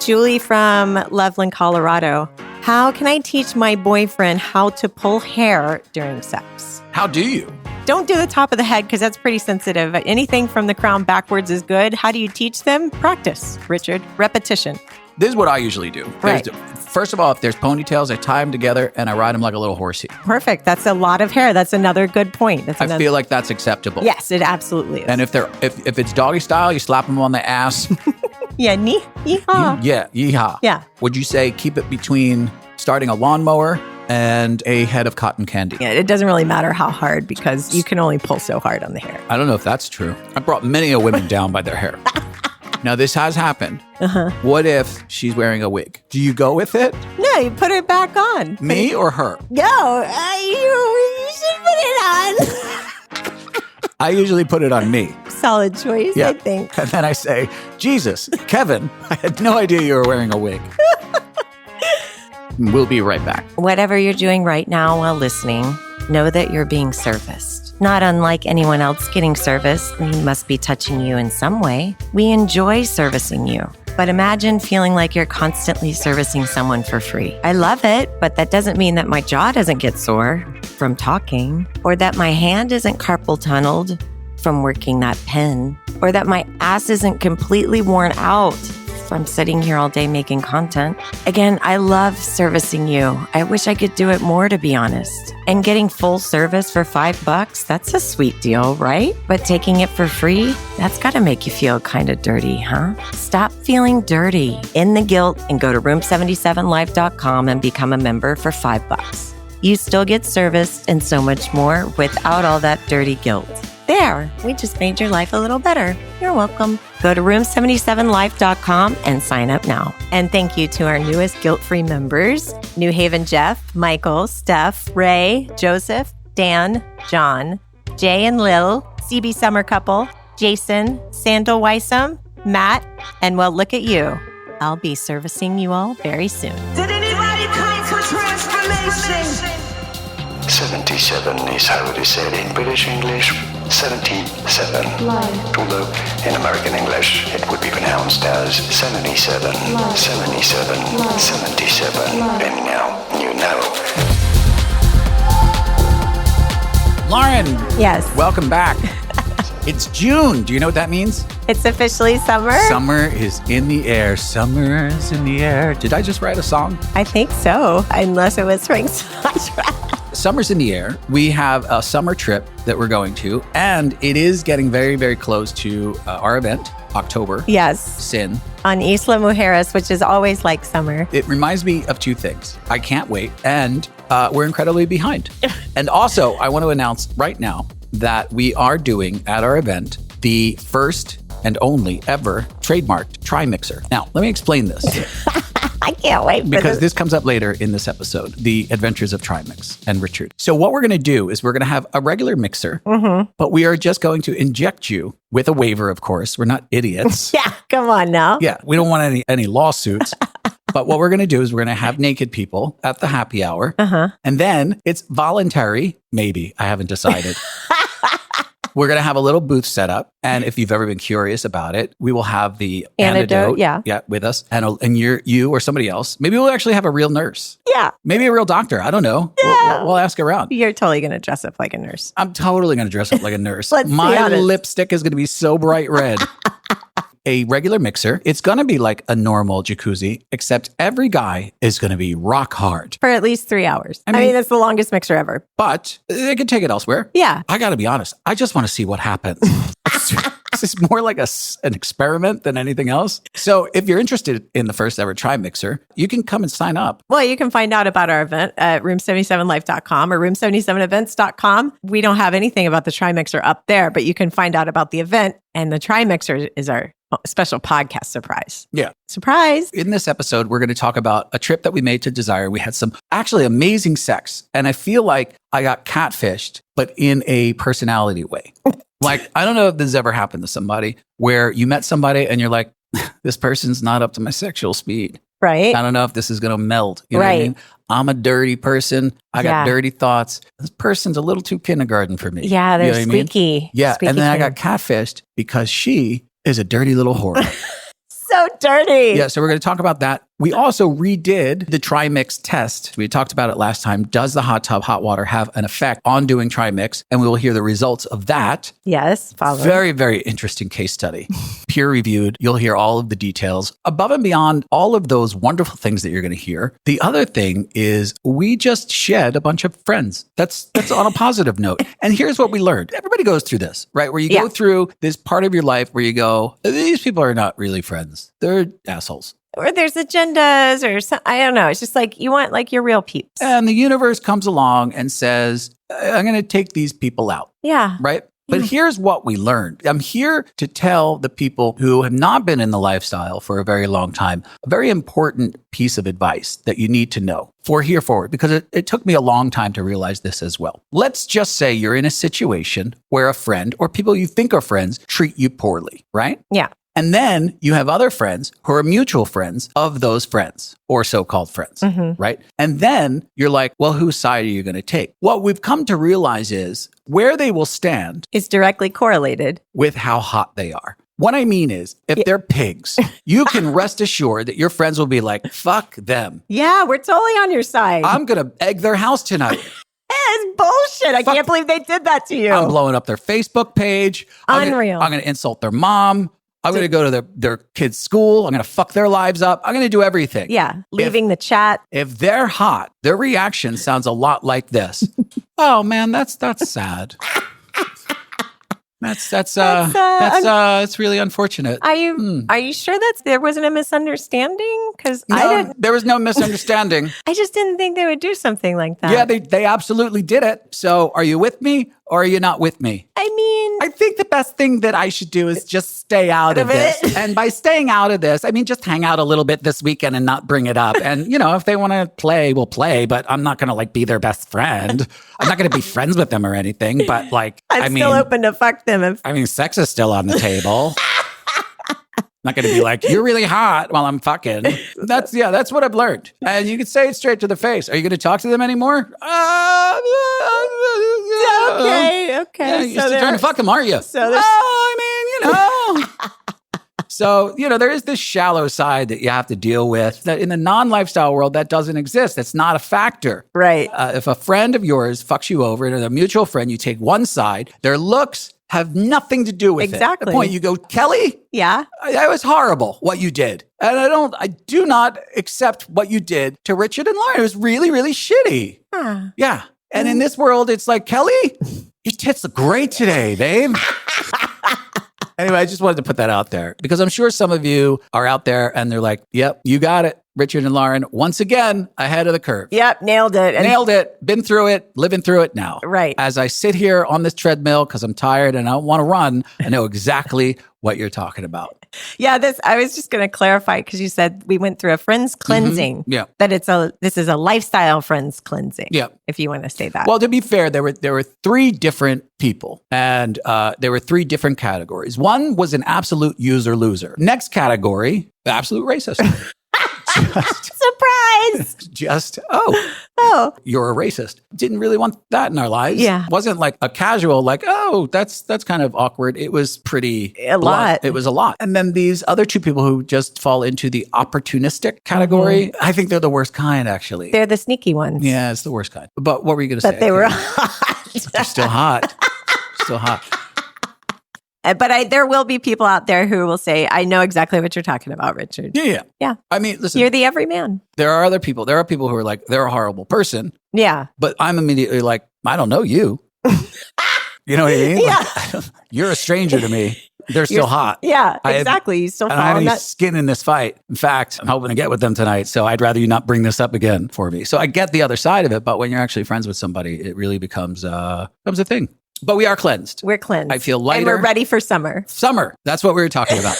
Julie from Loveland, Colorado. How can I teach my boyfriend how to pull hair during sex? How do you? Don't do the top of the head because that's pretty sensitive. Anything from the crown backwards is good. How do you teach them? Practice, Richard. Repetition. This is what I usually do. Right. First of all, if there's ponytails, I tie them together and I ride them like a little horsey. Perfect. That's a lot of hair. That's another good point. I feel like that's acceptable. Yes, it absolutely is. And if it's doggy style, you slap them on the ass. Yeah, yeehaw. Yeah, yeehaw. Yeah. Would you say keep it between starting a lawnmower and a head of cotton candy? Yeah, it doesn't really matter how hard because you can only pull so hard on the hair. I don't know if that's true. I brought many a women down by their hair. Now, this has happened. What if she's wearing a wig? Do you go with it? No, you put it back on. Me or her? No, you should put it on. I usually put it on me. Solid choice, Yeah. I think. And then I say, Jesus, Kevin, I had no idea you were wearing a wig. We'll be right back. Whatever you're doing right now while listening, know that you're being serviced. Not unlike anyone else getting service, he must be touching you in some way. We enjoy servicing you. But imagine feeling like you're constantly servicing someone for free. I love it, but that doesn't mean that my jaw doesn't get sore from talking, or that my hand isn't carpal tunneled from working that pen, or that my ass isn't completely worn out from sitting here all day making content. Again, I love servicing you. I wish I could do it more, to be honest. And getting full service for $5, that's a sweet deal, right? But taking it for free, that's gotta make you feel kind of dirty, huh? Stop feeling dirty. End the guilt and go to room77life.com and become a member for $5. You still get service and so much more without all that dirty guilt. There, we just made your life a little better. You're welcome. Go to room77life.com and sign up now. And thank you to our newest guilt-free members, New Haven Jeff, Michael, Steph, Ray, Joseph, Dan, John, Jay and Lil, CB Summer Couple, Jason, Sandal Weissam, Matt, and well, look at you. I'll be servicing you all very soon. Did anybody come for transformation? 77 is how it is said in British English. 77. Although in American English it would be pronounced as 77. 77. 77. And now you know. Lauren. Yes. Welcome back. It's June. Do you know what that means? It's officially summer. Summer is in the air. Summer is in the air. Did I just write a song? I think so, unless it was Frank Sinatra. Summer's in the air. We have a summer trip that we're going to, and it is getting very, very close to our event, October. Yes. Sin. On Isla Mujeres, which is always like summer. It reminds me of two things. I can't wait, and we're incredibly behind. And also, I want to announce right now that we are doing at our event the first and only ever trademarked Trimixer. Now, let me explain this. I can't wait for Because this comes up later in this episode, The Adventures of Trimix and Richard. So what we're going to do is we're going to have a regular mixer, but we are just going to inject you with a waiver, of course. We're not idiots. Yeah, come on now. Yeah, we don't want any lawsuits. But what we're going to do is we're going to have naked people at the happy hour. And then it's voluntary, maybe. I haven't decided. We're going to have a little booth set up. And if you've ever been curious about it, we will have the antidote with us. And you or somebody else. Maybe we'll actually have a real nurse. Yeah. Maybe a real doctor. I don't know. Yeah. We'll ask around. You're totally going to dress up like a nurse. I'm totally going to dress up like a nurse. Let's be My honest. lipstick is going to be so bright red. A regular mixer. It's going to be like a normal jacuzzi, except every guy is going to be rock hard. For at least 3 hours. I mean- mean, that's the longest mixer ever. But they can take it elsewhere. Yeah. I got to be honest. I just want to see what happens. This is more like an experiment than anything else. So if you're interested in the first ever Trimixer, you can come and sign up. Well, you can find out about our event at room77life.com or room77events.com. We don't have anything about the Trimixer up there, but you can find out about the event. And the Trimixer is our special podcast surprise. Yeah. Surprise. In this episode, we're going to talk about a trip that we made to Desire. We had some actually amazing sex. And I feel like I got catfished, but in a personality way. Like, I don't know if this has ever happened to somebody where you met somebody and you're like, this person's not up to my sexual speed. Right. I don't know if this is going to meld. You know what I Right. mean? I'm a dirty person. I got dirty thoughts. This person's a little too kindergarten for me. Yeah, they're You know what I mean? squeaky. Yeah. Squeaky And then I clean. got catfished because she is a dirty little whore. So dirty. Yeah, so we're going to talk about that. We also redid the try-mix test. We talked about it last time. Does the hot tub hot water have an effect on doing try-mix? And we will hear the results of that. Yes, follow. Very, very interesting case study. Peer-reviewed. You'll hear all of the details. Above and beyond all of those wonderful things that you're going to hear, the other thing is we just shed a bunch of friends. That's on a positive note. And here's what we learned. Everybody goes through this, right? Where you go through this part of your life where you go, these people are not really friends. They're assholes. Or there's agendas or I don't know. It's just like you want like your real peeps. And the universe comes along and says, I'm going to take these people out. Yeah. Right? But here's what we learned. I'm here to tell the people who have not been in the lifestyle for a very long time, a very important piece of advice that you need to know for here forward, because it took me a long time to realize this as well. Let's just say you're in a situation where a friend or people you think are friends treat you poorly, right? Yeah. And then you have other friends who are mutual friends of those friends or so-called friends, right? And then you're like, well, whose side are you going to take? What we've come to realize is where they will stand is directly correlated with how hot they are. What I mean is, if they're pigs, you can rest assured that your friends will be like, fuck them. Yeah, we're totally on your side. I'm going to egg their house tonight. It's bullshit. I can't believe they did that to you. I'm blowing up their Facebook page. Unreal. I'm going to insult their mom. I'm going to go to their kids' school. I'm going to fuck their lives up. I'm going to do everything. Yeah. Leaving the chat. If they're hot, their reaction sounds a lot like this. Oh man, that's sad. It's really unfortunate. Are you sure there wasn't a misunderstanding? Because there was no misunderstanding. I just didn't think they would do something like that. Yeah, they absolutely did it. So are you with me or are you not with me? I mean, I think the best thing that I should do is just stay out of this. And by staying out of this, I mean, just hang out a little bit this weekend and not bring it up. And, if they want to play, we'll play, but I'm not going to like be their best friend. I'm not going to be friends with them or anything, but like, I'm still open to fuck them. Sex is still on the table. Not going to be like, you're really hot while I'm fucking. That's what I've learned. And you can say it straight to the face. Are you going to talk to them anymore? Okay. Yeah, you're still trying to fuck them, aren't you? So So, there is this shallow side that you have to deal with that in the non-lifestyle world that doesn't exist. That's not a factor. Right. If a friend of yours fucks you over and a mutual friend, you take one side, their looks have nothing to do with it. Exactly. At the point you go, Kelly? Yeah. That was horrible, what you did. And I do not accept what you did to Richard and Lauren. It was really, really shitty. Huh. Yeah. And in this world, it's like, Kelly, your tits look great today, babe. Anyway, I just wanted to put that out there because I'm sure some of you are out there and they're like, yep, you got it. Richard and Lauren, once again, ahead of the curve. Yep, nailed it. Nailed it. Been through it, living through it now. Right. As I sit here on this treadmill because I'm tired and I don't want to run, I know exactly what you're talking about. Yeah, I was just going to clarify because you said we went through a friends cleansing. Yeah. That this is a lifestyle friends cleansing. Yeah. If you want to say that. Well, to be fair, there were three different people and there were three different categories. One was an absolute user loser. Next category, absolute racist. Surprise! Oh, you're a racist. Didn't really want that in our lives. Yeah. Wasn't like a casual, like, oh, that's kind of awkward. It was pretty lot. It was a lot. And then these other two people who just fall into the opportunistic category, I think they're the worst kind, actually. They're the sneaky ones. Yeah, it's the worst kind. But what were you going to say? But they were hot. They're still hot. Still hot. But there will be people out there who will say, I know exactly what you're talking about, Richard. Yeah. I mean, listen. You're the everyman. There are other people. There are people who are like, they're a horrible person. Yeah. But I'm immediately like, I don't know you. You know what I mean? Yeah. Like, you're a stranger to me. They're still hot. Yeah, exactly. You still I don't have follow any skin in this fight. In fact, I'm hoping to get with them tonight. So I'd rather you not bring this up again for me. So I get the other side of it. But when you're actually friends with somebody, it really becomes a thing. But we are cleansed. We're cleansed. I feel lighter. And we're ready for summer. Summer. That's what we were talking about.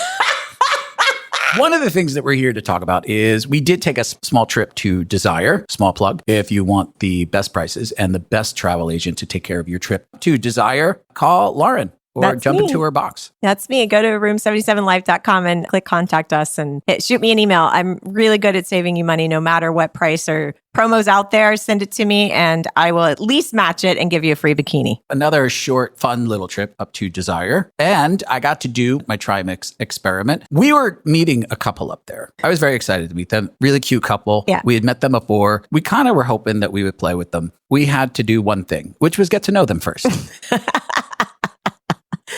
One of the things that we're here to talk about is we did take a small trip to Desire, small plug. If you want the best prices and the best travel agent to take care of your trip to Desire, call Lauren or That's jump me. into her box. That's me. Go to room77life.com and click contact us and shoot me an email. I'm really good at saving you money no matter what price or promos out there. Send it to me and I will at least match it and give you a free bikini. Another short, fun little trip up to Desire. And I got to do my trimix experiment. We were meeting a couple up there. I was very excited to meet them. Really cute couple. Yeah. We had met them before. We kind of were hoping that we would play with them. We had to do one thing, which was get to know them first.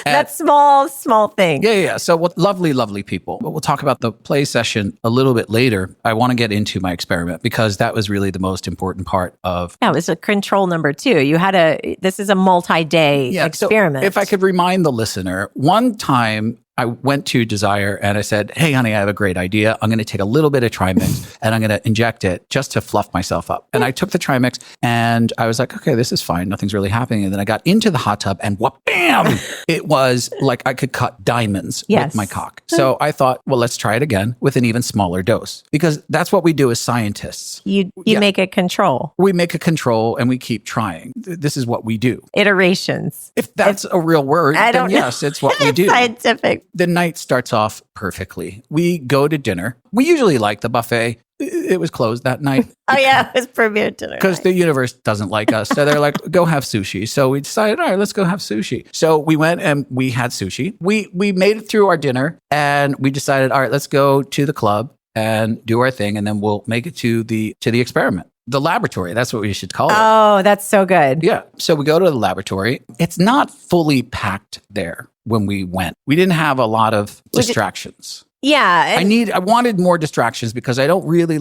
That small thing. Yeah. So lovely, lovely people. But we'll talk about the play session a little bit later. I want to get into my experiment because that was really the most important part of. Yeah, it was a control number 2. This is a multi-day experiment. So if I could remind the listener, one time I went to Desire and I said, hey, honey, I have a great idea. I'm going to take a little bit of Trimix and I'm going to inject it just to fluff myself up. And I took the Trimix and I was like, okay, this is fine. Nothing's really happening. And then I got into the hot tub and bam, it was like I could cut diamonds with my cock. So I thought, well, let's try it again with an even smaller dose because that's what we do as scientists. You make a control. We make a control and we keep trying. This is what we do. Iterations. If that's a real word, then yes, it's what we do. Scientific. The night starts off perfectly. We go to dinner. We usually like the buffet. It was closed that night. It was premiere dinner. Because the universe doesn't like us. So they're like, go have sushi. So we decided, all right, let's go have sushi. So we went and we had sushi. We made it through our dinner and we decided, all right, let's go to the club and do our thing. And then we'll make it to the experiment. The laboratory, that's what we should call it. Oh, that's so good. Yeah. So we go to the laboratory. It's not fully packed there when we went. We didn't have a lot of distractions. Yeah. I wanted more distractions because I don't really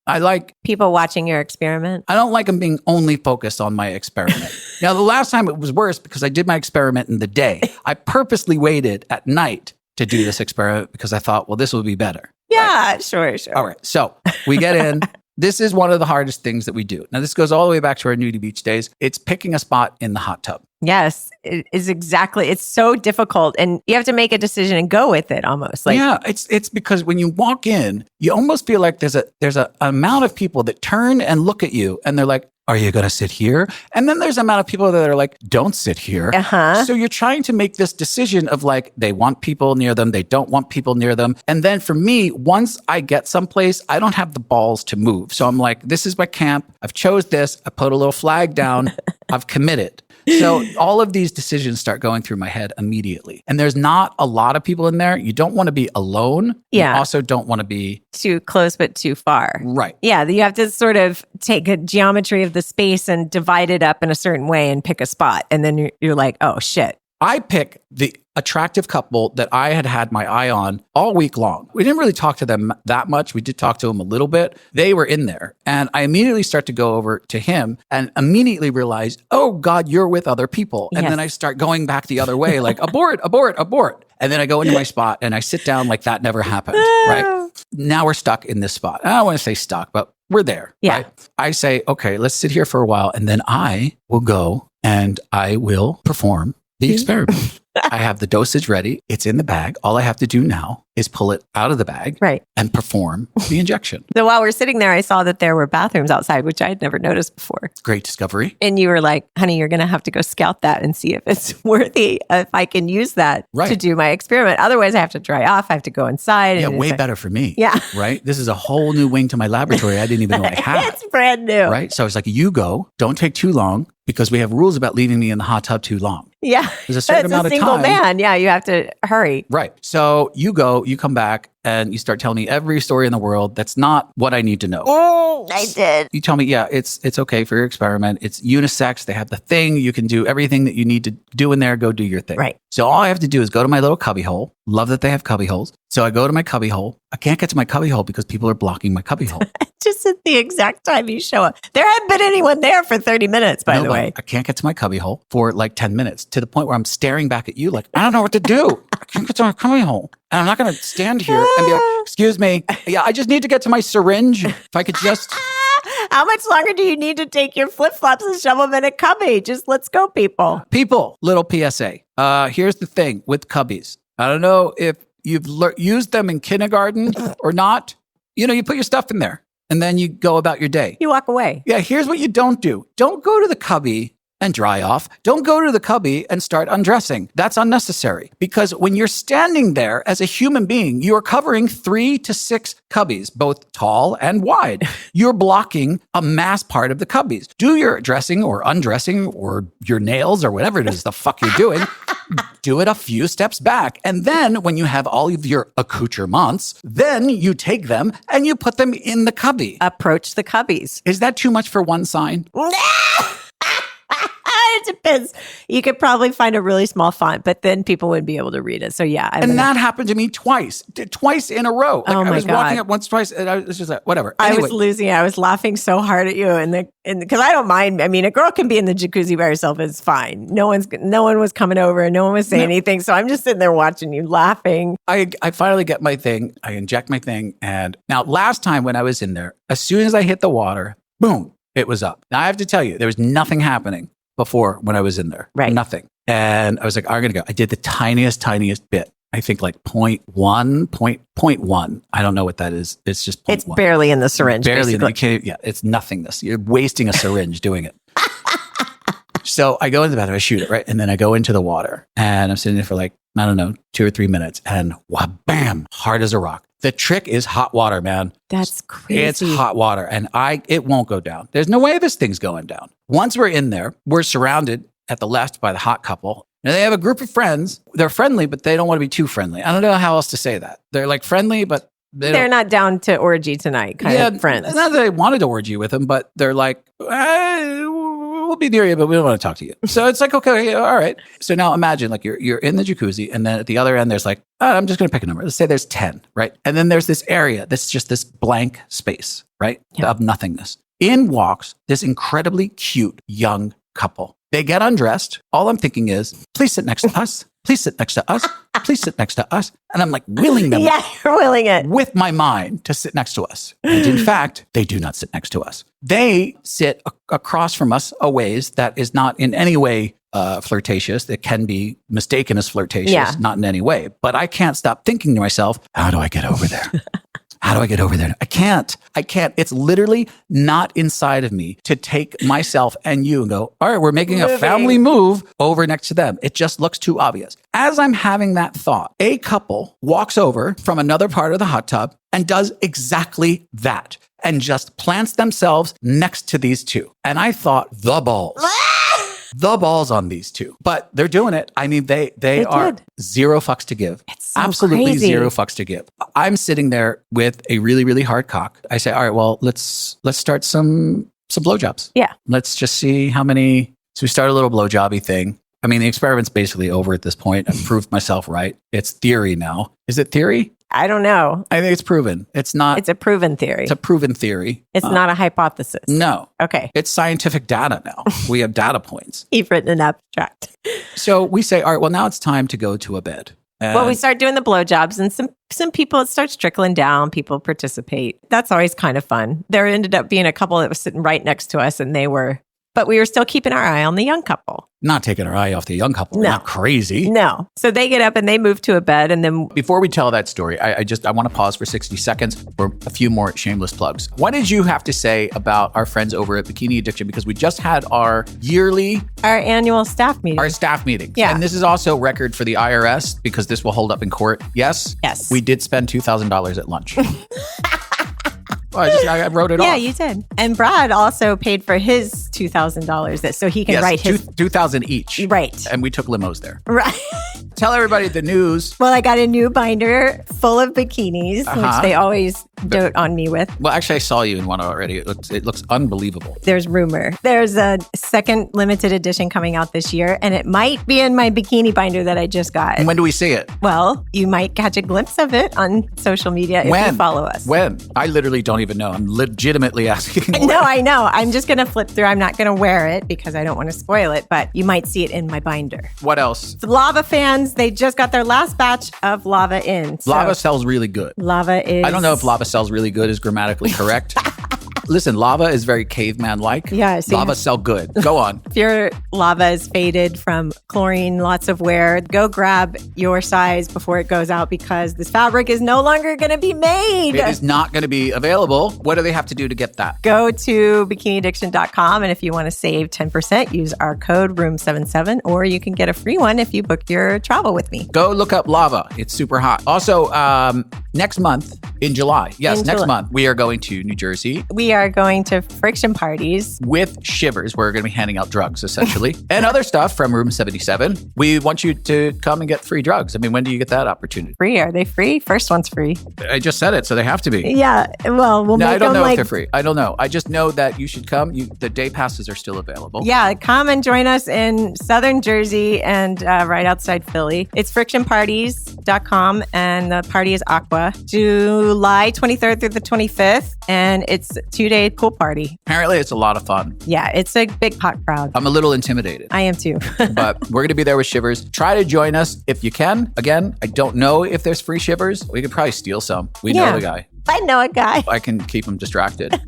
I like people watching your experiment. I don't like them being only focused on my experiment. Now, the last time it was worse because I did my experiment in the day. I purposely waited at night to do this experiment because I thought, well, this will be better. Yeah, right? Sure. All right. So we get in. This is one of the hardest things that we do. Now, this goes all the way back to our nudie beach days. It's picking a spot in the hot tub. Yes, it is exactly. It's so difficult and you have to make a decision and go with it almost. Yeah, it's because when you walk in, you almost feel like there's a amount of people that turn and look at you and they're like, are you going to sit here? And then there's an amount of people that are like, don't sit here. Uh-huh. So you're trying to make this decision of like, they want people near them. They don't want people near them. And then for me, once I get someplace, I don't have the balls to move. So I'm like, this is my camp. I've chose this. I put a little flag down. I've committed. So all of these decisions start going through my head immediately. And there's not a lot of people in there. You don't want to be alone. Yeah. You also don't want to be too close, but too far. Right. Yeah. You have to sort of take a geometry of the space and divide it up in a certain way and pick a spot. And then you're like, oh, shit. I pick the attractive couple that I had my eye on all week long. We didn't really talk to them that much. We did talk to them a little bit. They were in there. And I immediately start to go over to him and immediately realize, oh God, you're with other people. And then I start going back the other way, like abort, abort, abort. And then I go into my spot and I sit down like that never happened, right? Now we're stuck in this spot. I don't want to say stuck, but we're there. Yeah. Right? I say, okay, let's sit here for a while. And then I will go and I will perform the experiment. I have the dosage ready. It's in the bag. All I have to do now is pull it out of the bag and perform the injection. So while we're sitting there, I saw that there were bathrooms outside, which I had never noticed before. Great discovery. And you were like, honey, you're going to have to go scout that and see if it's worthy, if I can use that to do my experiment. Otherwise, I have to dry off. I have to go inside. Yeah, way better for me. Yeah. Right? This is a whole new wing to my laboratory I didn't even know I had. It's brand new. Right? So I was like, you go. Don't take too long because we have rules about leaving me in the hot tub too long. Yeah. There's a certain amount of time. It's a single man. Yeah, you have to hurry. Right. So you go, you come back, and you start telling me every story in the world that's not what I need to know. Oh, I did. You tell me, yeah, it's okay for your experiment. It's unisex. They have the thing. You can do everything that you need to do in there. Go do your thing. Right. So all I have to do is go to my little cubby hole. Love that they have cubby holes. So I go to my cubby hole. I can't get to my cubby hole because people are blocking my cubby hole. Just at the exact time you show up. There hadn't been anyone there for 30 minutes, by the way. I can't get to my cubby hole for like 10 minutes to the point where I'm staring back at you like, I don't know what to do. I can't get to my cubby hole. And I'm not going to stand here and be like, excuse me. Yeah, I just need to get to my syringe. If I could just... How much longer do you need to take your flip-flops and shove them in a cubby? Just let's go, people. People, little PSA. Here's the thing with cubbies. I don't know if you've used them in kindergarten or not. You know, you put your stuff in there and then you go about your day. You walk away. Yeah, here's what you don't do. Don't go to the cubby and dry off. Don't go to the cubby and start undressing. That's unnecessary because when you're standing there as a human being, you are covering 3 to 6 cubbies, both tall and wide. You're blocking a mass part of the cubbies. Do your dressing or undressing or your nails or whatever it is the fuck you're doing. Do it a few steps back. And then when you have all of your accoutrements, then you take them and you put them in the cubby. Approach the cubbies. Is that too much for one sign? It depends. You could probably find a really small font, but then people wouldn't be able to read it. So yeah. That happened to me twice in a row. Like, oh my I was God. walking up once, twice, and I was just like, whatever. I Anyway, was losing it. I was laughing so hard at you, and because I don't mind. I mean, a girl can be in the jacuzzi by herself. It's fine. No one was coming over, and no one was saying anything. So I'm just sitting there watching you, laughing. I finally get my thing. I inject my thing, and now last time when I was in there, as soon as I hit the water, boom, it was up. Now I have to tell you, there was nothing happening before when I was in there. Right. Nothing. And I was like, I'm going to go. I did the tiniest bit. I think like 0.1. I don't know what that is. It's just 0.1. It's barely in the syringe. Barely. Basically. It's nothingness. You're wasting a syringe doing it. So I go into the bathroom, I shoot it, right? And then I go into the water and I'm sitting there for like, I don't know, 2 or 3 minutes and bam, hard as a rock. The trick is hot water, man. That's crazy. It's hot water and it won't go down. There's no way this thing's going down. Once we're in there, we're surrounded at the left by the hot couple. And they have a group of friends. They're friendly, but they don't want to be too friendly. I don't know how else to say that. They're like friendly, but they're not down to orgy tonight kind of friends. Not that they wanted to orgy with them, but they're like, we'll be near you, but we don't want to talk to you. So it's like, okay, all right. So now imagine like you're in the jacuzzi and then at the other end, there's like, I'm just going to pick a number. Let's say there's 10, right? And then there's this area that's just this blank space, right? Yeah. Of nothingness. In walks this incredibly cute young couple. They get undressed. All I'm thinking is, please sit next to us. Please sit next to us. Please sit next to us. And I'm like willing them. Yeah, you're willing it. With my mind to sit next to us. And in fact, they do not sit next to us. They sit across from us a ways that is not in any way flirtatious. It can be mistaken as flirtatious, not in any way. But I can't stop thinking to myself, how do I get over there? How do I get over there? I can't. It's literally not inside of me to take myself and you and go, all right, we're making a family move over next to them. It just looks too obvious. As I'm having that thought, a couple walks over from another part of the hot tub and does exactly that and just plants themselves next to these two. And I thought, the balls. The balls on these two, but they're doing it. I mean, they are zero fucks to give. It's so absolutely crazy. Zero fucks to give. I'm sitting there with a really, really hard cock. I say, all right, well, let's start some blowjobs. Yeah. Let's just see how many. So we start a little blowjobby thing. I mean, the experiment's basically over at this point. I've proved myself right. It's theory now. Is it theory? I don't know. I think it's proven. It's not. It's a proven theory. It's a proven theory. It's not a hypothesis. No. Okay. It's scientific data now. We have data points. You've written an abstract. So we say, all right, well, now it's time to go to a bed. Well, we start doing the blowjobs and some people, it starts trickling down. People participate. That's always kind of fun. There ended up being a couple that was sitting right next to us but we were still keeping our eye on the young couple. Not taking our eye off the young couple. We're not crazy. No. So they get up and they move to a bed and then... Before we tell that story, I want to pause for 60 seconds for a few more shameless plugs. What did you have to say about our friends over at Bikini Addiction? Because we just had our annual staff meeting. Our staff meeting. Yeah. And this is also record for the IRS because this will hold up in court. Yes? Yes. We did spend $2,000 at lunch. Well, I wrote it off. Yeah, you did. And Brad also paid for his $2,000 so he can write his... $2,000 each. Right. And we took limos there. Right. Tell everybody the news. Well, I got a new binder full of bikinis, which they always dote on me with. Well, actually, I saw you in one already. It looks unbelievable. There's rumor. There's a second limited edition coming out this year, and it might be in my bikini binder that I just got. And when do we see it? Well, you might catch a glimpse of it on social media if you follow us. When? I literally don't even know. I'm legitimately asking. No, I know. I'm just going to flip through. I'm not going to wear it because I don't want to spoil it, but you might see it in my binder. What else? The Lava fans, they just got their last batch of Lava in. So Lava sells really good. Lava is... I don't know if Lava sells really good is grammatically correct. Listen, lava is very caveman-like. Yeah, see? Lava sell good. Go on. If your lava is faded from chlorine, lots of wear, go grab your size before it goes out because this fabric is no longer going to be made. It is not going to be available. What do they have to do to get that? Go to bikiniaddiction.com, and if you want to save 10%, use our code ROOM77, or you can get a free one if you book your travel with me. Go look up lava. It's super hot. Also, next month in July, next month, we are going to New Jersey. We are going to friction parties. With Shivers. We're going to be handing out drugs, essentially, and other stuff from Room 77. We want you to come and get free drugs. I mean, when do you get that opportunity? Free? Are they free? First one's free. I just said it, so they have to be. Yeah, well, we'll make them I don't know like... if they're free. I don't know. I just know that you should come. The day passes are still available. Yeah, come and join us in Southern Jersey and right outside Philly. It's frictionparties.com, and the party is Aqua. July 23rd through the 25th, and it's a 2-day pool party. Apparently, it's a lot of fun. Yeah, it's a big hot crowd. I'm a little intimidated. I am too. But we're going to be there with Shivers. Try to join us if you can. Again, I don't know if there's free Shivers. We could probably steal some. We know the guy. I know a guy. I can keep him distracted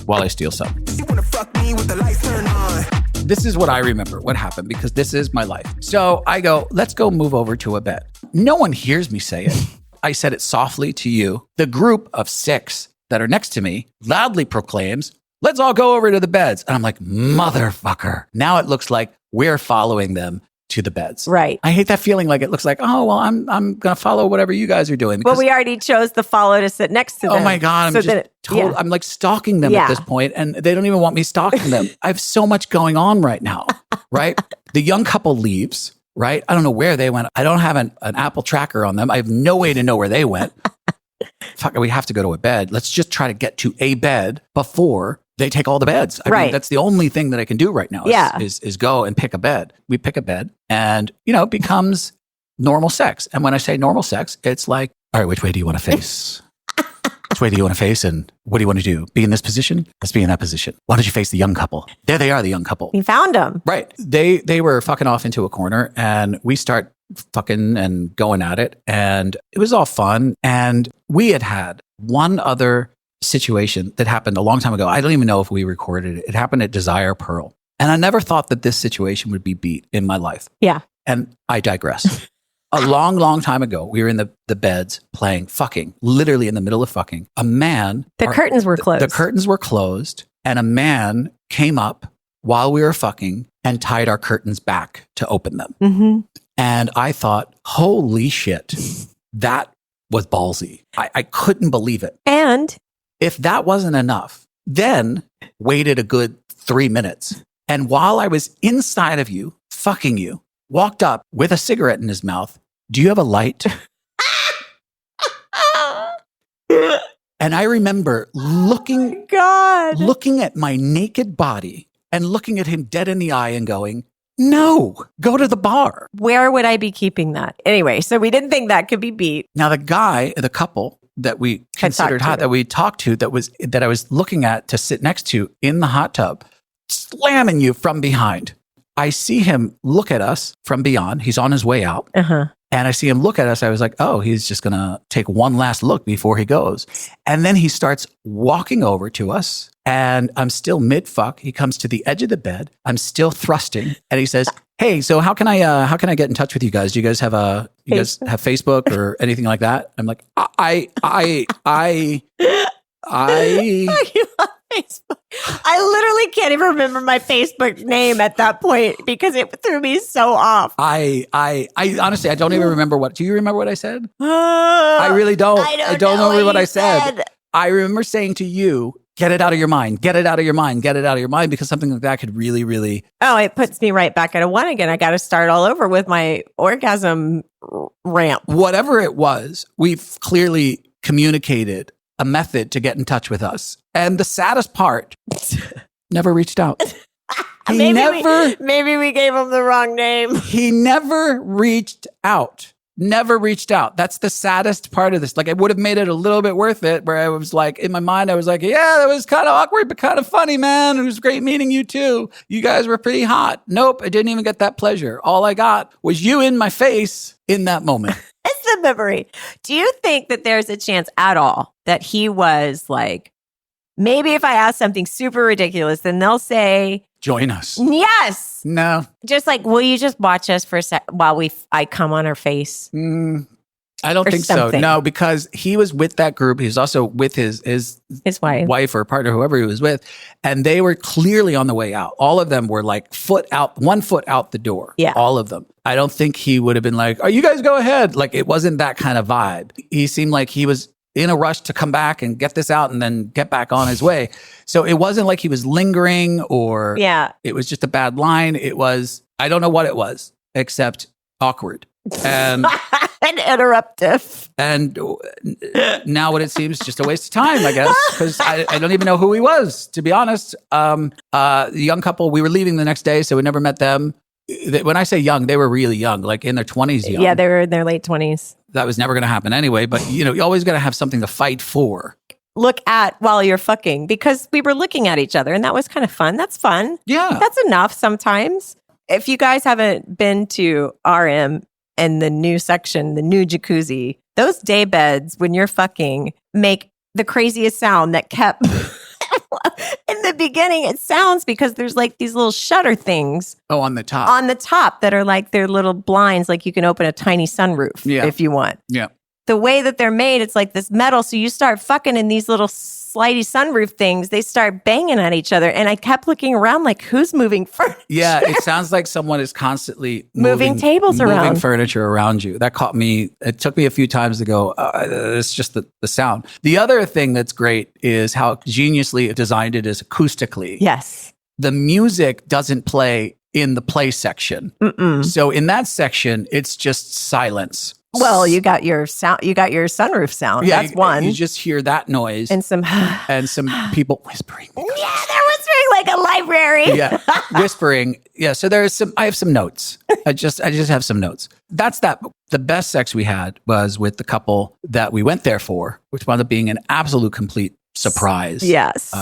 while I steal some. You wanna fuck me with the lights turned on. This is what I remember what happened because this is my life. So I go, let's go move over to a bed. No one hears me say it. I said it softly to you. The group of 6 that are next to me loudly proclaims, let's all go over to the beds. And I'm like, motherfucker. Now it looks like we're following them to the beds. Right. I hate that feeling like it looks like, oh, well, I'm going to follow whatever you guys are doing. Well, we already chose the follow to sit next to them. Oh my God. I'm like stalking them at this point, and they don't even want me stalking them. I have so much going on right now, right? The young couple leaves, right? I don't know where they went. I don't have an Apple tracker on them. I have no way to know where they went. Fuck, we have to go to a bed. Let's just try to get to a bed before they take all the beds. I mean, that's the only thing that I can do right now is go and pick a bed. We pick a bed and, it becomes normal sex. And when I say normal sex, it's like, all right, which way do you want to face? Which way do you want to face? And what do you want to do? Be in this position? Let's be in that position. Why don't you face the young couple? There they are, the young couple. We found them. Right. They were fucking off into a corner and we start fucking and going at it. And it was all fun. And we had one other situation that happened a long time ago. I don't even know if we recorded it. It happened at Desire Pearl. And I never thought that this situation would be beat in my life. Yeah. And I digress. A long, long time ago, we were in the beds playing fucking, literally in the middle of fucking. A man... The curtains were closed. The curtains were closed. And a man came up while we were fucking and tied our curtains back to open them. Mm-hmm. And I thought, holy shit, that was ballsy. I couldn't believe it. And... if that wasn't enough, then waited a good 3 minutes. And while I was inside of you, fucking you, walked up with a cigarette in his mouth. Do you have a light? And I remember looking at my naked body and looking at him dead in the eye and going, no, go to the bar. Where would I be keeping that? Anyway, so we didn't think that could be beat. Now the couple that we considered hot, that we talked to, that I was looking at to sit next to in the hot tub, slamming you from behind. I see him look at us from beyond. He's on his way out. Uh-huh. And I see him look at us. I was like, oh, he's just going to take one last look before he goes. And then he starts walking over to us. And I'm still mid-fuck. He comes to the edge of the bed. I'm still thrusting. And he says, hey, so how can I get in touch with you guys? Do you guys have guys have Facebook or anything like that? I'm like, I Facebook. I literally can't even remember my Facebook name at that point because it threw me so off. I honestly, I don't even remember do you remember what I said? I really don't. I don't know what I said. I remember saying to you, get it out of your mind, get it out of your mind, get it out of your mind, because something like that could really, really. Oh, it puts me right back at a 1 again. I got to start all over with my orgasm ramp. Whatever it was, we've clearly communicated a method to get in touch with us. And the saddest part, never reached out. Maybe we gave him the wrong name. He never reached out. Never reached out. That's the saddest part of this. Like, it would have made it a little bit worth it, where I was like, in my mind, I was like, yeah, that was kind of awkward, but kind of funny, man. It was great meeting you too. You guys were pretty hot. Nope, I didn't even get that pleasure. All I got was you in my face in that moment. It's the memory. Do you think that there's a chance at all that he was like Maybe if I ask something super ridiculous, then they'll say, Join us. yes. No. Just like, will you just watch us for a sec while I come on her face? I don't Or think something. so. No, because he was with that group. He was also with his wife or partner, whoever he was with. And they were clearly on the way out. All of them were like 1 foot out the door. Yeah. All of them. I don't think he would have been like, oh, you guys go ahead. Like it wasn't that kind of vibe. He seemed like he was in a rush to come back and get this out and then get back on his way. So it wasn't like he was lingering or it was just a bad line. It was, I don't know what it was, except awkward. And and interruptive. And now what it seems just a waste of time, I guess, because I don't even know who he was, to be honest. The young couple, we were leaving the next day, so we never met them. When I say young, they were really young, like in their 20s young. Yeah, they were in their late 20s. That was never going to happen anyway, but you always got to have something to fight for. Look at while you're fucking, because we were looking at each other and that was kind of fun. That's fun. Yeah. That's enough sometimes. If you guys haven't been to RM and the new section, the new jacuzzi, those day beds when you're fucking make the craziest sound that kept in the beginning. It sounds because there's like these little shutter things. Oh, on the top. On the top that are like they're little blinds, like you can open a tiny sunroof if you want. Yeah. The way that they're made, it's like this metal. So you start fucking in these little slidey sunroof things. They start banging at each other. And I kept looking around like, who's moving furniture? Yeah, it sounds like someone is constantly moving tables around. Moving furniture around you. That caught me. It took me a few times to go, it's just the sound. The other thing that's great is how geniusly designed it is acoustically. Yes. The music doesn't play in the play section. So in that section, it's just silence. Well, you got your sound. You got your sunroof sound. Yeah, That's one. You just hear that noise and some people whispering. Yeah, they're whispering like a library. Yeah, whispering. Yeah, so there's some. I have some notes. I just have some notes. That's that. The best sex we had was with the couple that we went there for, which wound up being an absolute complete surprise. Yes.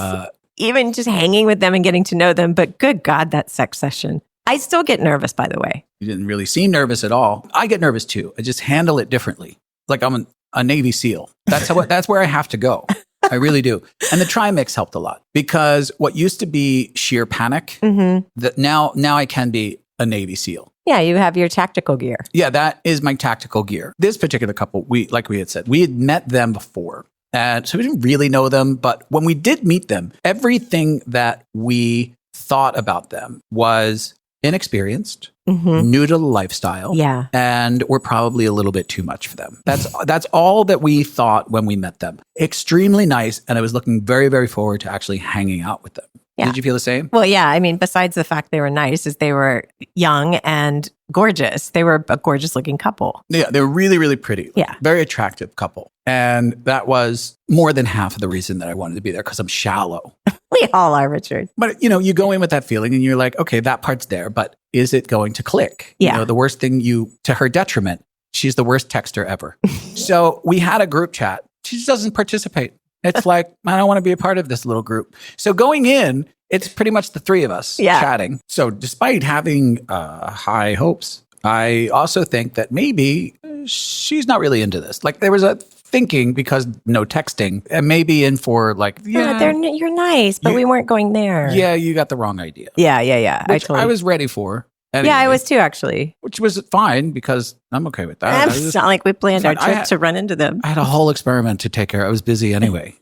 Even just hanging with them and getting to know them. But good God, that sex session. I still get nervous, by the way. You didn't really seem nervous at all. I get nervous too. I just handle it differently. Like I'm a Navy SEAL. That's where I have to go. I really do. And the trimix helped a lot because what used to be sheer panic, that now I can be a Navy SEAL. Yeah, you have your tactical gear. Yeah, that is my tactical gear. This particular couple, like we had said, we had met them before. And so we didn't really know them. But when we did meet them, everything that we thought about them was inexperienced, new to the lifestyle, and we're probably a little bit too much for them. That's all that we thought when we met them. Extremely nice, and I was looking very, very forward to actually hanging out with them. Yeah. Did you feel the same? Well, yeah. I mean, besides the fact they were nice, is they were young and gorgeous. They were a gorgeous looking couple. Yeah, they were really, really pretty. Yeah. Very attractive couple. And that was more than half of the reason that I wanted to be there because I'm shallow. We all are, Richard. But, you go in with that feeling and you're like, okay, that part's there, but is it going to click? Yeah. The worst thing to her detriment, she's the worst texter ever. So we had a group chat. She just doesn't participate. It's like, I don't want to be a part of this little group. So going in, it's pretty much the three of us chatting. So despite having high hopes, I also think that maybe she's not really into this. Like there was a thinking because no texting and maybe in for like, you're nice, but we weren't going there. Yeah, you got the wrong idea. Yeah. Which I was ready for. Anyway, yeah, I was too, actually. Which was fine because I'm okay with that. It's not like we planned our trip to run into them. I had a whole experiment to take care of. I was busy anyway.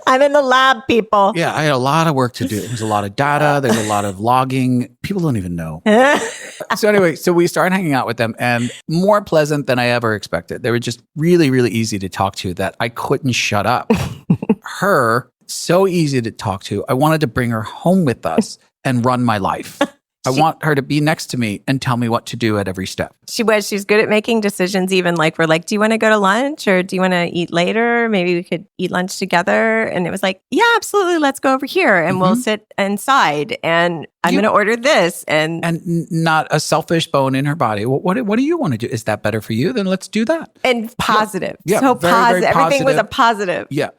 I'm in the lab, people. Yeah, I had a lot of work to do. There's a lot of data. There's a lot of logging. People don't even know. So anyway, we started hanging out with them and more pleasant than I ever expected. They were just really, really easy to talk to that I couldn't shut up. Her, so easy to talk to. I wanted to bring her home with us and run my life. I want her to be next to me and tell me what to do at every step. She's good at making decisions, even like we're like, do you want to go to lunch or do you want to eat later? Maybe we could eat lunch together. And it was like, yeah, absolutely. Let's go over here and we'll sit inside and I'm going to order this. And not a selfish bone in her body. What do you want to do? Is that better for you? Then let's do that. And positive. Yeah, so very, positive. very Everything was a positive. Yeah.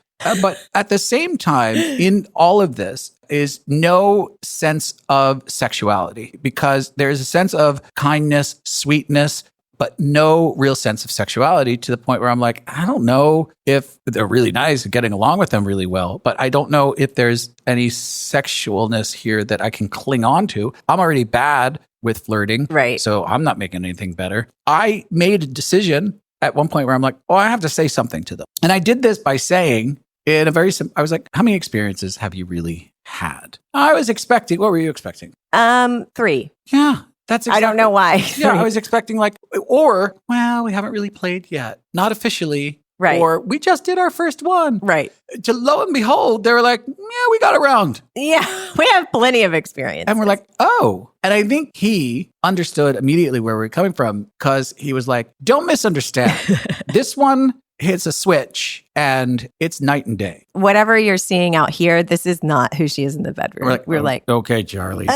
But at the same time, in all of this is no sense of sexuality because there's a sense of kindness, sweetness, but no real sense of sexuality to the point where I'm like, I don't know if they're really nice and getting along with them really well, but I don't know if there's any sexualness here that I can cling on to. I'm already bad with flirting. Right. So I'm not making anything better. I made a decision at one point where I'm like, oh, I have to say something to them. And I did this by saying in a very simple, I was like, how many experiences have you really had? I was expecting, what were you expecting? 3. Yeah. That's I don't know why. Yeah, I was expecting like, or, well, we haven't really played yet. Not officially. Right. Or we just did our first one. Right. To lo and behold, they were like, yeah, we got around. Yeah, we have plenty of experience. And we're like, oh. And I think he understood immediately where we were coming from because he was like, don't misunderstand. This one hits a switch and it's night and day. Whatever you're seeing out here, this is not who she is in the bedroom. We're like, okay, Charlie.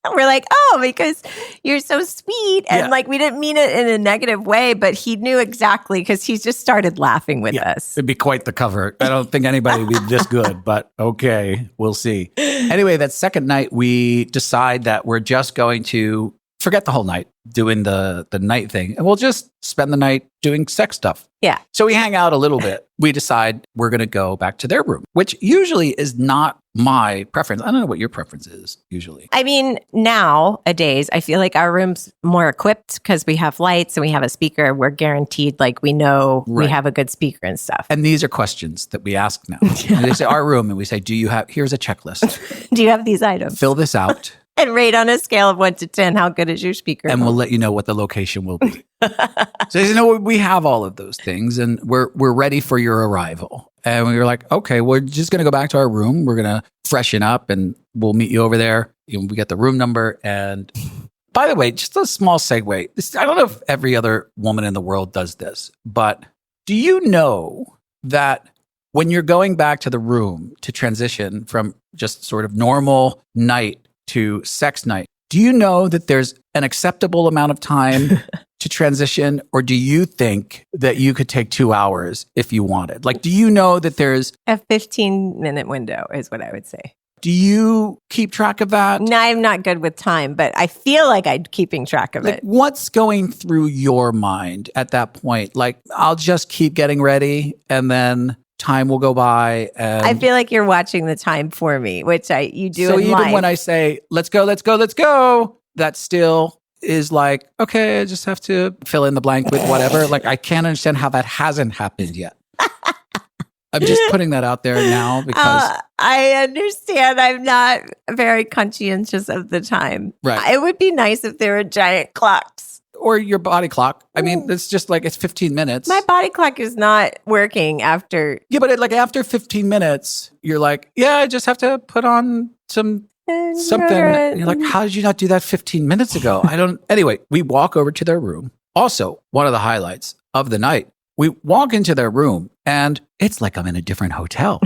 We're like, oh, because you're so sweet. And like, we didn't mean it in a negative way, but he knew exactly because he just started laughing with us. It'd be quite the cover. I don't think anybody would be this good, but okay, we'll see. Anyway, that second night, we decide that we're just going to forget the whole night doing the night thing. And we'll just spend the night doing sex stuff. Yeah. So we hang out a little bit. We decide we're going to go back to their room, which usually is not my preference. I don't know what your preference is usually. I mean, nowadays, I feel like our room's more equipped because we have lights and we have a speaker. We're guaranteed, like, we know we have a good speaker and stuff. And these are questions that we ask now. And they say, our room. And we say, here's a checklist. Do you have these items? Fill this out. And rate on a scale of 1 to 10, how good is your speaker? And we'll let you know what the location will be. So you know, we have all of those things and we're ready for your arrival. And we were like, okay, we're just going to go back to our room. We're going to freshen up and we'll meet you over there. We get the room number. And by the way, just a small segue. I don't know if every other woman in the world does this, but do you know that when you're going back to the room to transition from just sort of normal night to sex night, do you know that there's an acceptable amount of time to transition? Or do you think that you could take 2 hours if you wanted? Like, do you know that there's a 15-minute window is what I would say. Do you keep track of that? No, I'm not good with time, but I feel like I'm keeping track of it. What's going through your mind at that point? Like, I'll just keep getting ready and then time will go by. And I feel like you're watching the time for me, which you do. So in even life. when I say, let's go, that still is like, okay, I just have to fill in the blank with whatever. Like, I can't understand how that hasn't happened yet. I'm just putting that out there now because I understand I'm not very conscientious of the time. Right. It would be nice if there were giant clocks. Or your body clock. I mean, it's just like, it's 15 minutes. My body clock is not working after. Yeah, but after 15 minutes, you're like, yeah, I just have to put on something. And you're like, how did you not do that 15 minutes ago? Anyway, we walk over to their room. Also, one of the highlights of the night, we walk into their room and it's like I'm in a different hotel.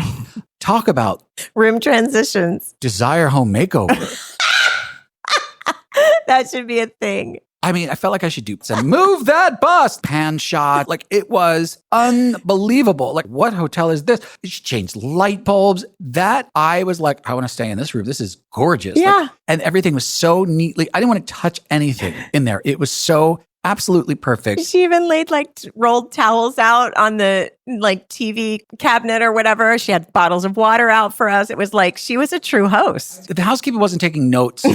Talk about room transitions. Desire home makeover. That should be a thing. I mean, I felt like I should do some move that bust, pan shot. Like, it was unbelievable. Like, what hotel is this? She changed light bulbs. That I was like, I want to stay in this room. This is gorgeous. Yeah. Like, and everything was so neatly. I didn't want to touch anything in there. It was so absolutely perfect. She even laid rolled towels out on the TV cabinet or whatever. She had bottles of water out for us. It was like she was a true host. The housekeeper wasn't taking notes.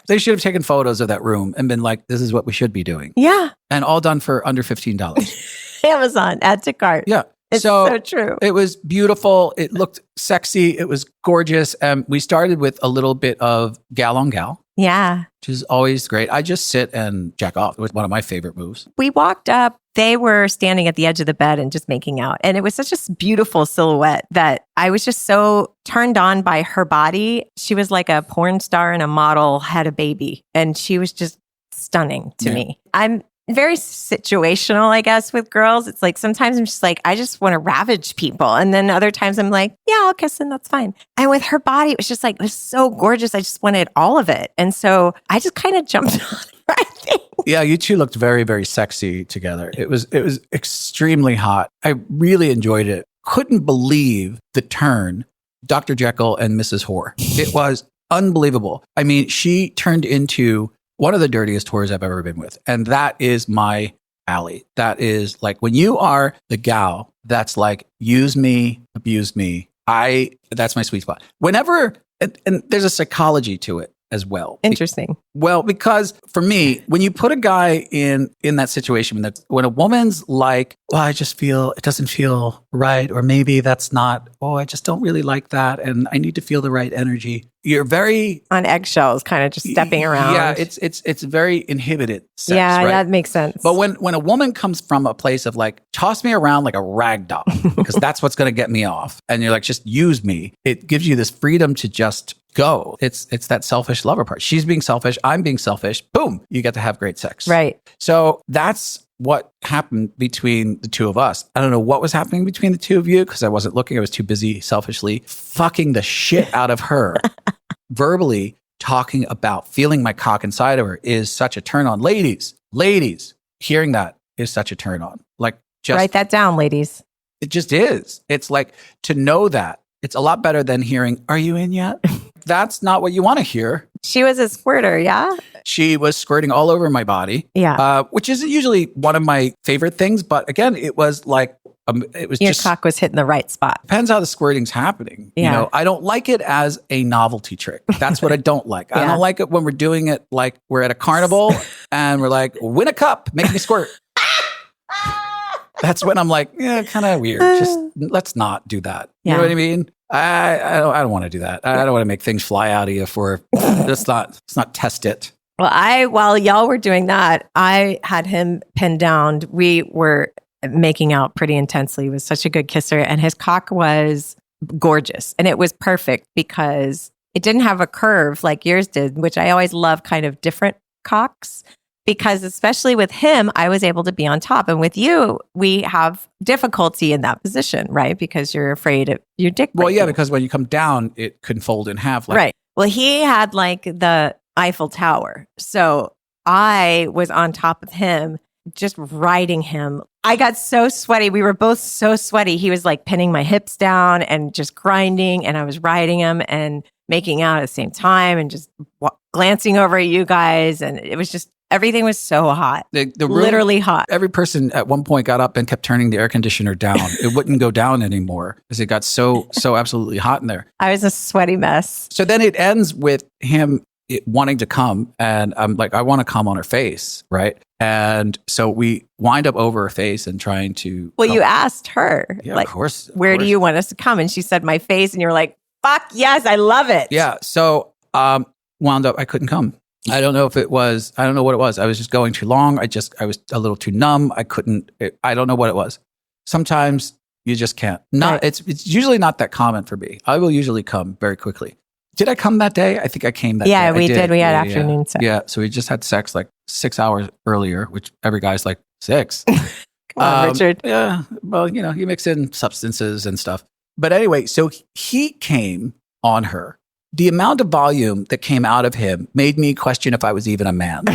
They should have taken photos of that room and been like, this is what we should be doing. Yeah. And all done for under $15. Amazon, add to cart. Yeah. It's so true. It was beautiful. It looked sexy. It was gorgeous. We started with a little bit of gal on gal. Yeah. Which is always great. I just sit and jack off. It was one of my favorite moves. We walked up. They were standing at the edge of the bed and just making out. And it was such a beautiful silhouette that I was just so turned on by her body. She was like a porn star and a model, had a baby. And she was just stunning to me. I'm very situational, I guess, with girls. It's like sometimes I'm just like, I just want to ravage people. And then other times I'm like, yeah, I'll kiss and that's fine. And with her body, it was just like, it was so gorgeous. I just wanted all of it. And so I just kind of jumped on her, I think. Yeah, you two looked very, very sexy together. It was extremely hot. I really enjoyed it. Couldn't believe the turn, Dr. Jekyll and Mrs. Whore. It was unbelievable. I mean, she turned into one of the dirtiest whores I've ever been with. And that is my alley. That is like when you are the gal that's like, use me, abuse me. That's my sweet spot. Whenever, and there's a psychology to it as well. Interesting. Well, because for me, when you put a guy in that situation, when a woman's like, well, I just feel it doesn't feel right, or maybe that's not, I just don't really like that, and I need to feel the right energy. You're very on eggshells, kind of just stepping around. Yeah, it's very inhibited sex, yeah, right? that makes sense. But when a woman comes from a place of like, toss me around like a rag doll, because that's what's going to get me off, and you're like, just use me, it gives you this freedom to just go. It's that selfish lover part. She's being selfish. I'm being selfish. Boom, you get to have great sex. Right. So that's what happened between the two of us. I don't know what was happening between the two of you because I wasn't looking. I was too busy selfishly fucking the shit out of her. Verbally talking about feeling my cock inside of her is such a turn on. Ladies, hearing that is such a turn on. Like, just write that down, ladies. It just is. It's like, to know that, it's a lot better than hearing, are you in yet? That's not what you want to hear. She was a squirter, yeah? She was squirting all over my body. Yeah. Which isn't usually one of my favorite things. But again, it was like, it was your just... cock was hitting the right spot. Depends how the squirting's happening. Yeah. You know, I don't like it as a novelty trick. That's what I don't like. Yeah. I don't like it when we're doing it like we're at a carnival and we're like, win a cup, make me squirt. That's when I'm like, yeah, kind of weird. Just let's not do that. You know what I mean? I don't want to do that. I don't want to make things fly out of you let's not test it. Well, while y'all were doing that, I had him pinned down. We were making out pretty intensely. He was such a good kisser, and his cock was gorgeous. And it was perfect because it didn't have a curve like yours did, which I always love kind of different cocks. Because especially with him, I was able to be on top. And with you, we have difficulty in that position, right? Because you're afraid of your dick breaking. Well, yeah, because when you come down, it can fold in half. Right. Well, he had like the Eiffel Tower. So I was on top of him, just riding him. I got so sweaty. We were both so sweaty. He was like pinning my hips down and just grinding. And I was riding him and making out at the same time and just glancing over at you guys. And it was just, everything was so hot. The room, literally hot. Every person at one point got up and kept turning the air conditioner down. It wouldn't go down anymore because it got so absolutely hot in there. I was a sweaty mess. So then it ends with him wanting to come. And I'm like, I want to come on her face, right? And so we wind up over her face and trying to... Well, you asked her. Yeah, like, of course. Where do you want us to come? And she said, my face. And you were like, fuck yes, I love it. Yeah. So wound up, I couldn't come. I don't know what it was. I was just going too long. I was a little too numb. I don't know what it was. Sometimes you just can't. It's usually not that common for me. I will usually come very quickly. Did I come that day? I think I came that day. Yeah, we did. We had afternoon sex. Yeah. So we just had sex like 6 hours earlier, which every guy's like 6. Come on, Richard. Yeah. Well, you mix in substances and stuff. But anyway, so he came on her. The amount of volume that came out of him made me question if I was even a man.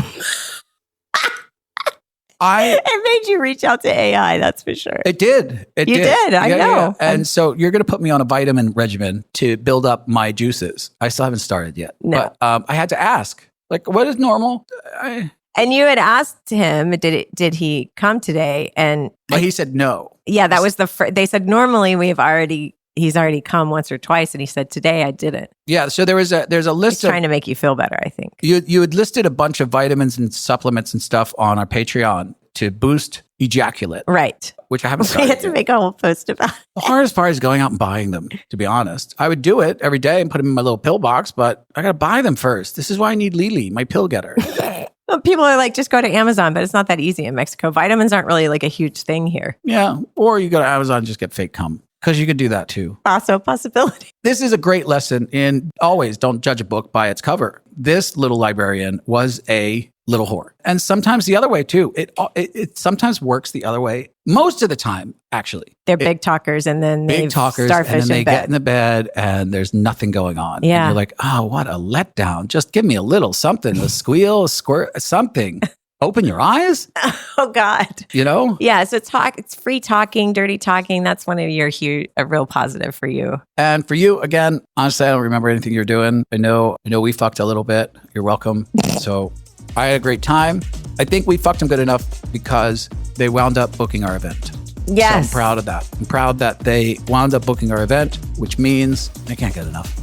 It made you reach out to AI, that's for sure. It did. You did. I know. Yeah. And so you're going to put me on a vitamin regimen to build up my juices. I still haven't started yet. No. But I had to ask, like, what is normal? And you had asked him, did he come today? And he said no. Yeah, that was they said normally he's already come once or twice, and he said today I didn't. Yeah, so there's a list. He's trying to make you feel better, I think. You had listed a bunch of vitamins and supplements and stuff on our Patreon to boost ejaculate, right? Which I haven't started. We had to make a whole post about it. The hardest part is going out and buying them, to be honest. I would do it every day and put them in my little pill box, but I got to buy them first. This is why I need Lily, my pill getter. People are like, just go to Amazon, but it's not that easy in Mexico. Vitamins aren't really like a huge thing here. Yeah, or you go to Amazon and just get fake cum. Because you could do that too. Also a possibility. This is a great lesson in always don't judge a book by its cover. This little librarian was a little whore. And sometimes the other way too. It sometimes works the other way. Most of the time, actually. They're big talkers and then they starfish and then they get in the bed and there's nothing going on. Yeah. And you're like, oh, what a letdown. Just give me a little something, a squeal, a squirt, something. Open your eyes. Oh God. Yeah. So it's free talking, dirty talking. That's one of a real positive for you. And for you, again, honestly, I don't remember anything you're doing. I know we fucked a little bit. You're welcome. So I had a great time. I think we fucked them good enough because they wound up booking our event. Yes. So I'm proud of that. I'm proud that they wound up booking our event, which means I can't get enough.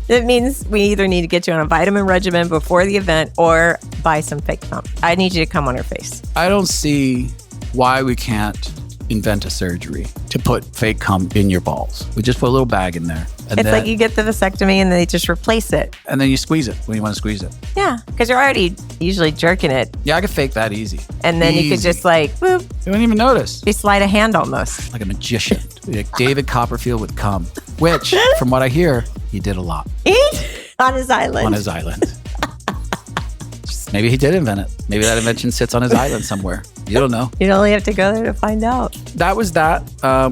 It means we either need to get you on a vitamin regimen before the event or buy some fake cum. I need you to come on her face. I don't see why we can't invent a surgery to put fake cum in your balls. We just put a little bag in there. And It's like you get the vasectomy and they just replace it. And then you squeeze it when you want to squeeze it. Yeah, because you're already usually jerking it. Yeah, I could fake that easy. And then you could just like, boop, You wouldn't even notice. you slide a hand almost. Like a magician. Like David Copperfield with cum, which, from what I hear, he did a lot Eat on his island. on his island. Maybe he did invent it. Maybe that invention sits on his island somewhere. You don't know. You'd only have to go there to find out. That was that.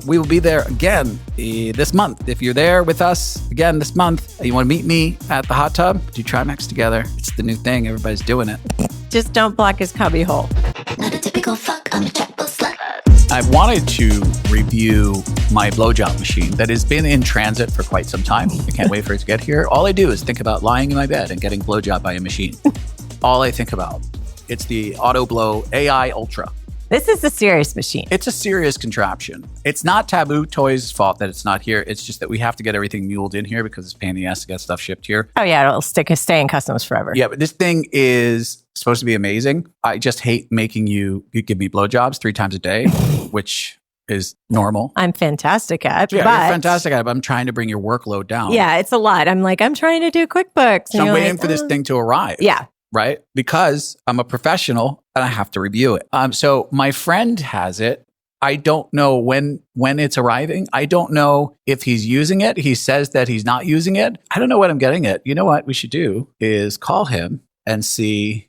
We will be there again this month. If you're there with us again this month, you want to meet me at the hot tub, do Trimax together. It's the new thing. Everybody's doing it. Just don't block his cubby hole. Not a typical fuck, I'm a triple slut. I wanted to review my blowjob machine that has been in transit for quite some time. I can't wait for it to get here. All I do is think about lying in my bed and getting blowjob by a machine. All I think about. It's the Auto Blow AI Ultra. This is a serious machine. It's a serious contraption. It's not Taboo Toys' fault that it's not here. It's just that we have to get everything muled in here because it's a pain in the ass to get stuff shipped here. Oh yeah, it'll stay in customs forever. Yeah, but this thing is supposed to be amazing. I just hate making you give me blowjobs 3 times a day, which is normal. I'm fantastic at. Yeah, but you're fantastic at it, but I'm trying to bring your workload down. Yeah, it's a lot. I'm trying to do QuickBooks. So I'm waiting for this thing to arrive. Yeah. Right? Because I'm a professional and I have to review it. So my friend has it. I don't know when it's arriving. I don't know if he's using it. He says that he's not using it. I don't know what I'm getting at. You know what we should do is call him and see.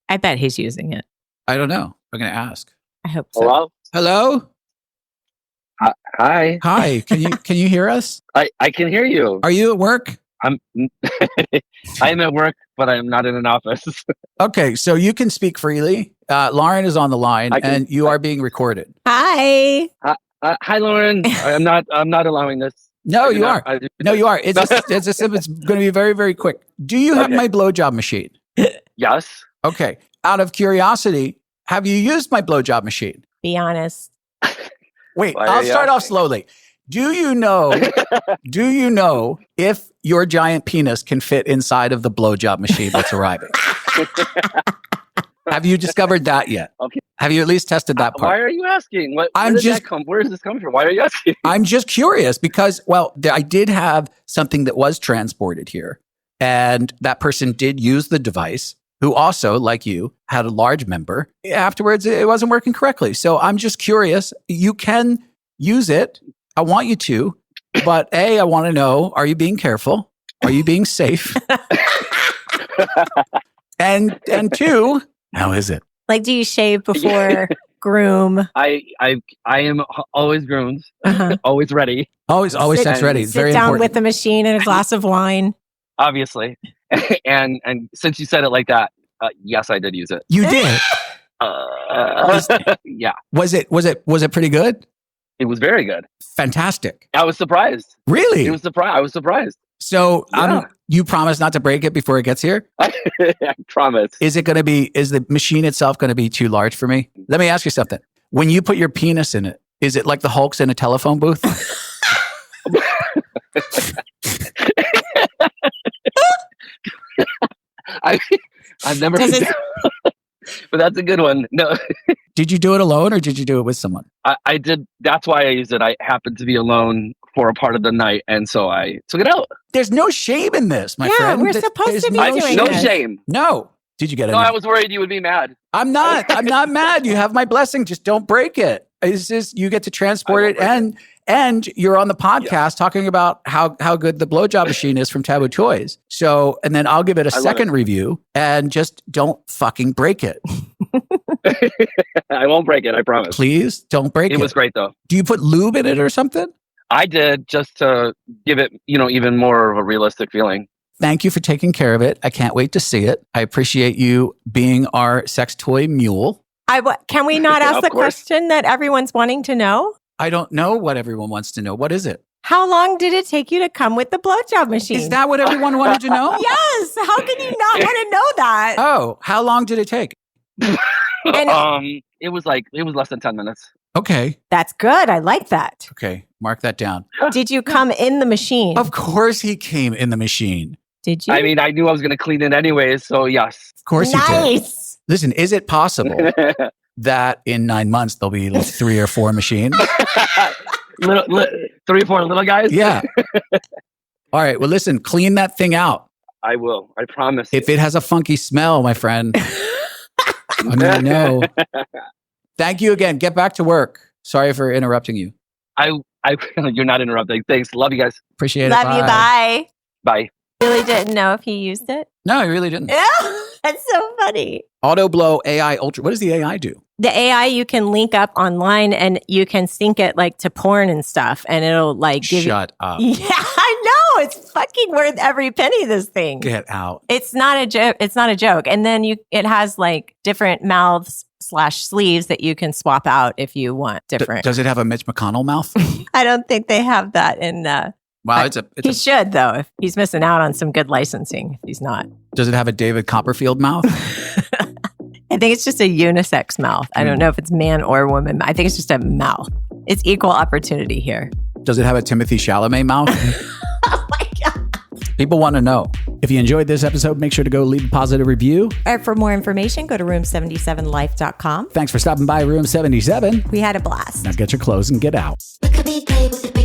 I bet he's using it. I don't know. I'm going to ask. I hope so. Hello? Hello? Hi. Hi. Can you hear us? I can hear you. Are you at work? I'm I'm at work, but I'm not in an office. Okay, so you can speak freely. Lauren is on the line and you are being recorded. Hi. Hi, Lauren. I'm not allowing this. No, you are. No, you are. It's going to be very, very quick. Do you have my blowjob machine? Yes. Okay. Out of curiosity, have you used my blowjob machine? Be honest. Wait, Why I'll are you start off asking? slowly. Do you know if your giant penis can fit inside of the blowjob machine that's arriving? Have you discovered that yet? Okay. Have you at least tested that Why part? are you asking? Where Where is this coming from? Why are you asking? I'm just curious because, I did have something that was transported here, and that person did use the device, who also, like you, had a large member. Afterwards, it wasn't working correctly. So I'm just curious. You can use it. I want you to, but I want to know, are you being careful? Are you being safe? and 2, how is it? Like, do you shave before groom? I am always groomed, Uh-huh. always ready, Always sex ready. It's Sit very down important. with the machine and a glass of wine. obviously. and since you said it like that, yes, I did use it. You did. Yeah, Was it pretty good? it was very good. Fantastic. I was surprised. Really? I was surprised. So Yeah. you promise not to break it before it gets here? I promise. Is the machine itself going to be too large for me? Let me ask you something. When you put your penis in it, is it like the Hulk's in a telephone booth? I've never, Does it- but that's a good one. No, Did you do it alone or did you do it with someone? I did. That's why I used it. I happened to be alone for a part of the night, and so I took it out. There's no shame in this, my Yeah, friend. we're There's- supposed there's to be no doing shame. No this. shame. No. Did you get it? No, I was worried you would be mad. I'm not mad. You have my blessing. Just don't break it. It's just you get to transport I it won't break and you're on the podcast talking about how good the blowjob machine is from Taboo Toys. So, and then I'll give it a I love second review and just don't fucking break it. I won't break it. I promise. Please don't break it. It was great though. Do you put lube in it or something? I did just to give it, even more of a realistic feeling. Thank you for taking care of it. I can't wait to see it. I appreciate you being our sex toy mule. Can we not ask Of the course. question that everyone's wanting to know? I don't know what everyone wants to know. What is it? How long did it take you to come with the blowjob machine? Is that what everyone wanted to know? Yes. How can you not want to know that? Oh, how long did it take? It was less than 10 minutes. Okay. That's good. I like that. Okay. Mark that down. Did you come in the machine? Of course he came in the machine. Did you? I mean, I knew I was going to clean it anyways, so yes. Of course he did. Nice. Listen, is it possible that in 9 months there'll be like 3 or 4 machines? 3 or 4 little guys? Yeah. All right. Well, listen, clean that thing out. I will. I promise. If it has a funky smell, my friend, I'm going to know. Thank you again. Get back to work. Sorry for interrupting you. You're not interrupting. Thanks. Love you guys. Appreciate it. Love you. Bye. Bye. Really didn't know if he used it. No, he really didn't. That's so funny. Auto Blow AI Ultra. What does the AI do? The AI you can link up online and you can sync it like to porn and stuff, and it'll like give Shut up. Yeah, I know. It's fucking worth every penny. This thing. Get out. It's not a joke. It's not a joke. And then it has like different mouths / sleeves that you can swap out if you want different. Does it have a Mitch McConnell mouth? I don't think they have that in. Wow, he should though. If he's missing out on some good licensing, if he's not. Does it have a David Copperfield mouth? I think it's just a unisex mouth. I don't know if it's man or woman. I think it's just a mouth. It's equal opportunity here. Does it have a Timothy Chalamet mouth? Oh my God. People want to know. If you enjoyed this episode, make sure to go leave a positive review. For more information, go to room77life.com. Thanks for stopping by Room 77. We had a blast. Now get your clothes and get out. Look at me play with the